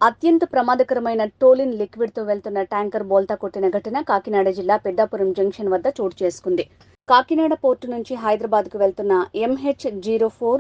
అత్యంత ప్రమాదకరమైన టోలిన్ లిక్విడ్తో వెళ్తున్న ట్యాంకర్ బోల్తా కొట్టిన ఘటన కాకినాడ జిల్లా పెద్దాపురం జంక్షన్ వద్ద చోటు చేసుకుంది. కాకినాడ పోర్టు నుంచి హైదరాబాద్కు వెళ్తున్న MH04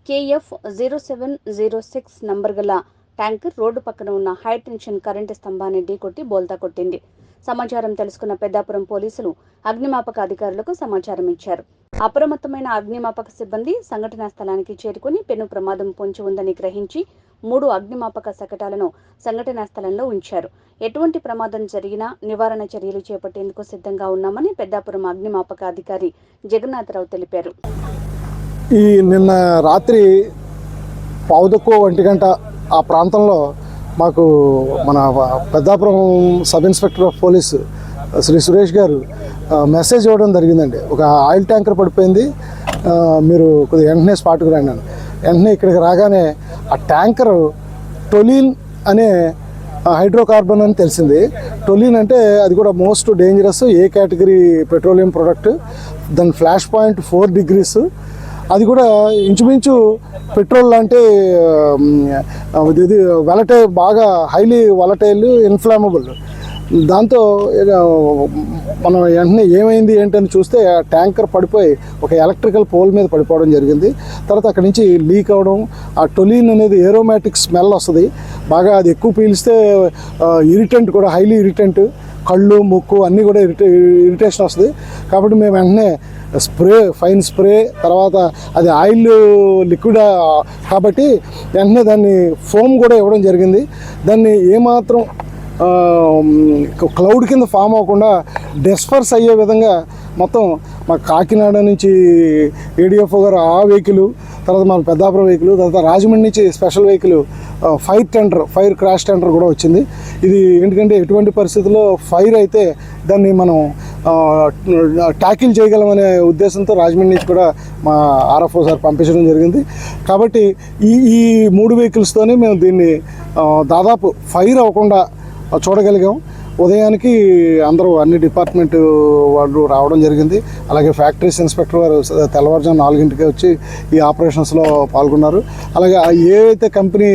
KF 0706 నంబర్ గల ట్యాంకర్ రోడ్డు పక్కన ఉన్న హై టెన్షన్ కరెంటు స్తంభాన్ని ఢీకొట్టి బోల్తా కొట్టింది. సమాచారం తెలుసుకున్న పెద్దాపురం పోలీసులు అగ్నిమాపక అధికారులకు సమాచారం ఇచ్చారు. అప్రమత్తమైన అగ్నిమాపక సిబ్బంది సంఘటనా స్థలానికి చేరుకుని పెను ప్రమాదం పొంచి ఉందని గ్రహించి 3 అగ్నిమాపక శకటాలను సంఘటనా స్థలంలో ఉంచారు. ఎటువంటి ప్రమాదం జరిగినా నివారణ చర్యలు చేపట్టేందుకు సిద్ధంగా ఉన్నామని పెద్దాపురం అగ్నిమాపక అధికారి జగన్నాథరావు తెలిపారు. ఈ నిన్న రాత్రి 1:15 ఆ ప్రాంతంలో మాకు మన Peddapuram sub inspector of police Shri Suresh గారు మెసేజ్ ఇవ్వడం జరిగిందండి. ఒక ఆయిల్ ట్యాంకర్ పడిపోయింది, మీరు కొద్దిగా వెంటనే స్పాట్కి రండి అని. వెంటనే ఇక్కడికి రాగానే ఆ ట్యాంకర్ టొలిన్ అనే హైడ్రోకార్బన్ అని తెలిసింది. టొలిన్ అంటే అది కూడా మోస్ట్ డేంజరస్ ఏ కేటగిరీ పెట్రోలియం ప్రోడక్ట్. దాని ఫ్లాష్ పాయింట్ 4 degrees. అది కూడా ఇంచుమించు పెట్రోల్ అంటే ఇది వాలటైల్, బాగా హైలీ వాలటైల్, ఇన్ఫ్లామబుల్. దాంతో మనం వెంటనే ఏమైంది ఏంటని చూస్తే ఆ ట్యాంకర్ పడిపోయి ఒక ఎలక్ట్రికల్ పోల్ మీద పడిపోవడం జరిగింది. తర్వాత అక్కడి నుంచి లీక్ అవ్వడం, ఆ టొలిన్ అనేది ఏరోమాటిక్ స్మెల్ వస్తుంది బాగా. అది ఎక్కువ పీలిస్తే ఇరిటెంట్ కూడా, హైలీ ఇరిటెంట్, కళ్ళు ముక్కు అన్నీ కూడా ఇరిటేషన్ వస్తుంది. కాబట్టి మేము వెంటనే ఫైన్ స్ప్రే, తర్వాత అది ఆయిల్ లిక్విడ్ కాబట్టి వెంటనే దాన్ని ఫోమ్ కూడా ఇవ్వడం జరిగింది. దాన్ని ఏమాత్రం క్లౌడ్ కింద ఫామ్ అవ్వకుండా డిస్పర్స్ అయ్యే విధంగా మొత్తం మా కాకినాడ నుంచి ADFO గారు ఆ వెహికల్, తర్వాత మన పెద్దాపురం వెహికల్, తర్వాత రాజమండ్రి నుంచి special vehicle fire crash tender కూడా వచ్చింది. ఇది ఎందుకంటే ఎటువంటి పరిస్థితుల్లో ఫైర్ అయితే దాన్ని మనం ట్యాకిల్ చేయగలమనే ఉద్దేశంతో రాజమండ్రి నుంచి కూడా మా RFO సార్ పంపించడం జరిగింది. కాబట్టి ఈ 3 వెహికల్స్తోనే మేము దీన్ని దాదాపు ఫైర్ అవ్వకుండా చూడగలిగాం. ఉదయానికి అందరూ అన్ని డిపార్ట్మెంట్ వాళ్ళు రావడం జరిగింది. అలాగే ఫ్యాక్టరీస్ ఇన్స్పెక్టర్ గారు తెల్లవారుజాము 4 వచ్చి ఈ ఆపరేషన్స్లో పాల్గొన్నారు. అలాగే ఏవైతే కంపెనీ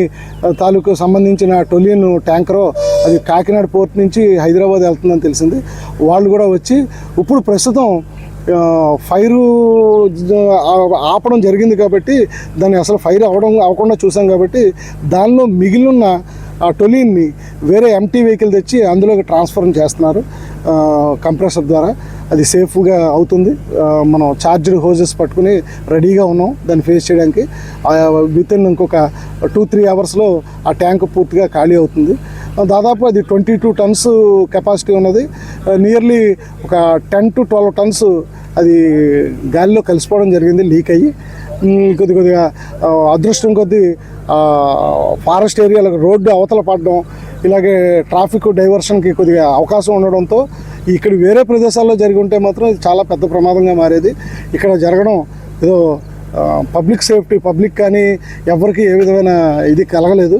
తాలూకు సంబంధించిన టొలిన్ ట్యాంకరో అది కాకినాడ పోర్ట్ నుంచి హైదరాబాద్ వెళ్తుందని తెలిసింది. వాళ్ళు కూడా వచ్చి ఇప్పుడు ప్రస్తుతం ఫైరు ఆపడం జరిగింది కాబట్టి దాన్ని అసలు ఫైర్ అవ్వకుండా చూసాం కాబట్టి దానిలో మిగిలిన ఆ టొలిన్ని వేరే ఎంటీ వెహికల్ తెచ్చి అందులోకి ట్రాన్స్ఫర్ చేస్తున్నారు కంప్రెసర్ ద్వారా. అది సేఫ్గా అవుతుంది. మనం చార్జ్డ్ హోజెస్ పట్టుకుని రెడీగా ఉన్నాం దాన్ని ఫేస్ చేయడానికి. వితిన్ ఇంకొక 2-3 అవర్స్లో ఆ ట్యాంక్ పూర్తిగా ఖాళీ అవుతుంది. దాదాపు అది 22 tons కెపాసిటీ ఉన్నది. నియర్లీ ఒక 10 to 12 tons అది గాలిలో కలిసిపోవడం జరిగింది లీక్ అయ్యి. కొద్దిగా అదృష్టం కొద్దీ ఫారెస్ట్ ఏరియాలకు రోడ్డు అవతల పడడం, ఇలాగే ట్రాఫిక్ డైవర్షన్కి కొద్దిగా అవకాశం ఉండడంతో ఇక్కడ వేరే ప్రదేశాల్లో జరిగి ఉంటే మాత్రం ఇది చాలా పెద్ద ప్రమాదంగా మారేది. ఇక్కడ జరగడం ఏదో పబ్లిక్ సేఫ్టీ, పబ్లిక్ కానీ ఎవరికి ఏ విధమైన ఇది కలగలేదు,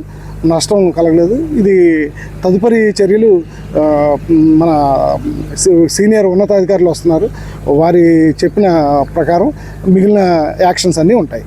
నష్టం కలగలేదు. ఇది తదుపరి చర్యలు మన సీనియర్ ఉన్నతాధికారులు వస్తున్నారు. వారి చెప్పిన ప్రకారం మిగిలిన యాక్షన్స్ అన్నీ ఉంటాయి.